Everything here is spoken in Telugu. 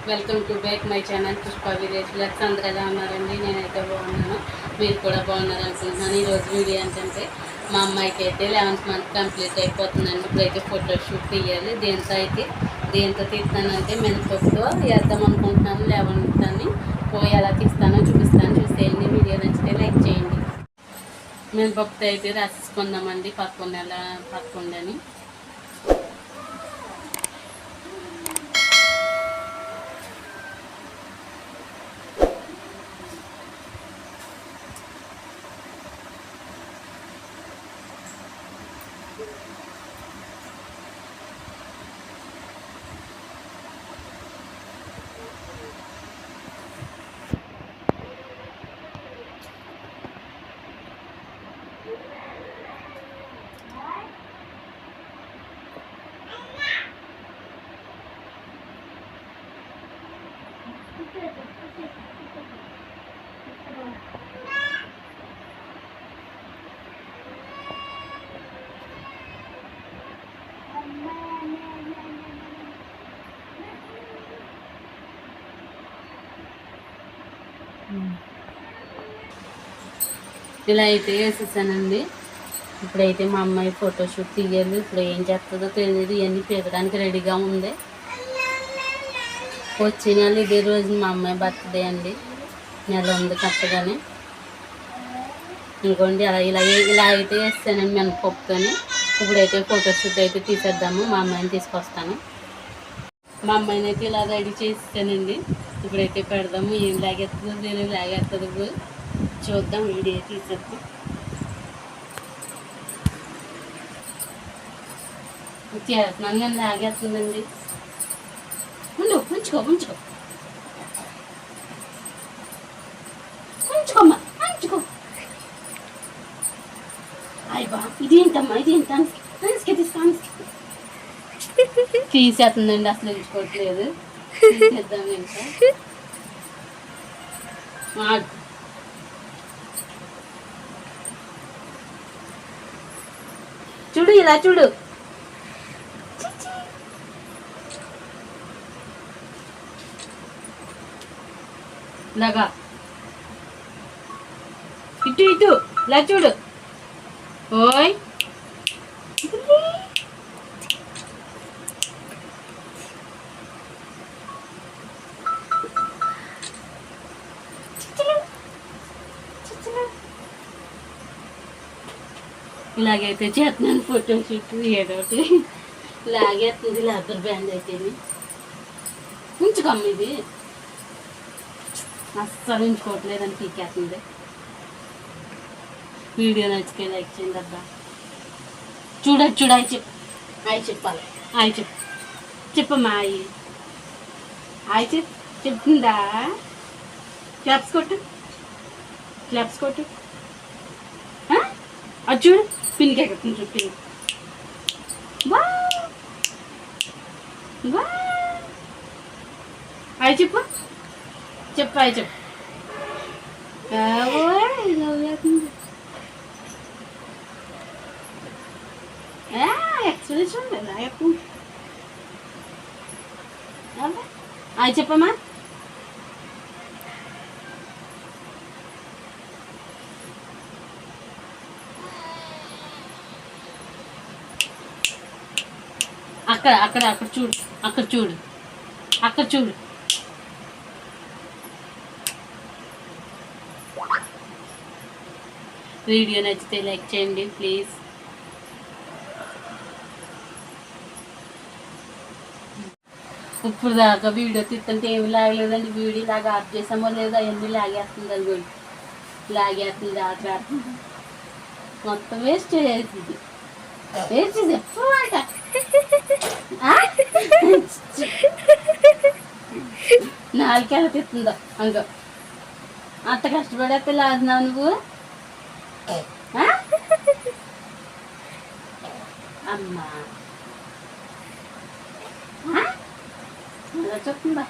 Welcome to back my channel Pushpa village vlogs. అందరూ ఎలా ఉన్నారండి? నేనైతే బాగున్నాను, మీరు కూడా బాగున్నారు అనుకుంటున్నాను. ఈరోజు వీడియో ఏంటంటే మా అమ్మాయికి అయితే 11th మంత్ కంప్లీట్ అయిపోతుందండి. ఇప్పుడైతే ఫోటోషూట్ తీయాలి. దేంతో తీస్తానంటే మినపప్పుతో వేద్దాం అనుకుంటున్నాను. 11th అని పోయి ఎలా తీస్తానో చూపిస్తాను, చూసేయండి. వీడియో నచ్చితే లైక్ చేయండి. మినపప్పుతో అయితే రాసేసుకుందామండి 11 అని. ఇలా అయితే వేసేసానండి. ఇప్పుడైతే మా అమ్మాయి ఫోటోషూట్ తీయాలి. ఇప్పుడు ఏం చేస్తుందో తెలియదు. ఇవన్నీ పీకడానికి రెడీగా ఉంది. వచ్చే నెల ఇదే రోజు మా అమ్మాయి బర్త్డే అండి. నెల ఉంది కరెక్ట్గానే. ఇంకోండి ఇలా అయితే వేస్తానండి మినపప్పుతోని. ఇప్పుడైతే ఫోటోషూట్ అయితే తీసేద్దాము. మా అమ్మాయిని తీసుకొస్తాను. మా అమ్మాయిని అయితే ఇలా రెడీ చేస్తానండి. ఇప్పుడైతే పెడదాము. ఏం లాగేస్తుందో నేను లాగేస్తుంది చూద్దాం. వీడియో తీసేద్దాం. చేస్తున్నాను, నేను లాగేస్తుందండి. ఉంచుకోమ్మా, అయ్యా ఇదేంటమ్మా, తీసేస్తుందండి. అసలు ఎంచుకోవట్లేదు. తీసేద్దాం ఇంకా. చూడు, ఇలా చూడు. ఇలాగా ఇటు ఇలా చూడు. ఓయ్ ఇలాగైతే చేస్తున్నాను ఫోటోషూట్. ఏదోటి లాగేస్తుంది. లెదర్ బ్యాండ్ అయితే ఉంచుకోమ్మ. ఇది అస్సలు ఉంచుకోవట్లేదని పీకేస్తుంది. వీడియో నచ్చితే లైక్ చేయండి అబ్బా. చూడు అయి చెప్పాలి. చెప్పమ్మా. చెప్తుందా? క్లాప్స్ కొట్టు. అది చూడు, పిన్నికి ఎక్కడుతుంది. చూడు పిన్. అయి చెప్పు. అయి చెప్పు. ఎక్స్ప్రెషన్ అయి చెప్పమ్మా. అక్కడ చూడు. వీడియో నచ్చితే లైక్ చేయండి ప్లీజ్. ఇప్పుడు దాకా వీడియో తీస్తుంటే ఏమి లాగలేదండి. వీడియో లాగా ఆఫ్ చేసామో లేదో అవన్నీ లాగేస్తుంది. అది లాగేస్తుంది. ఆట మొత్తం వేస్ట్ చేసేది. నాలుగేళ్ళ తిస్తుందో అంకో. అంత కష్టపడేస్తే లాగుతున్నావు నువ్వు. అమ్మా చెప్తుందా?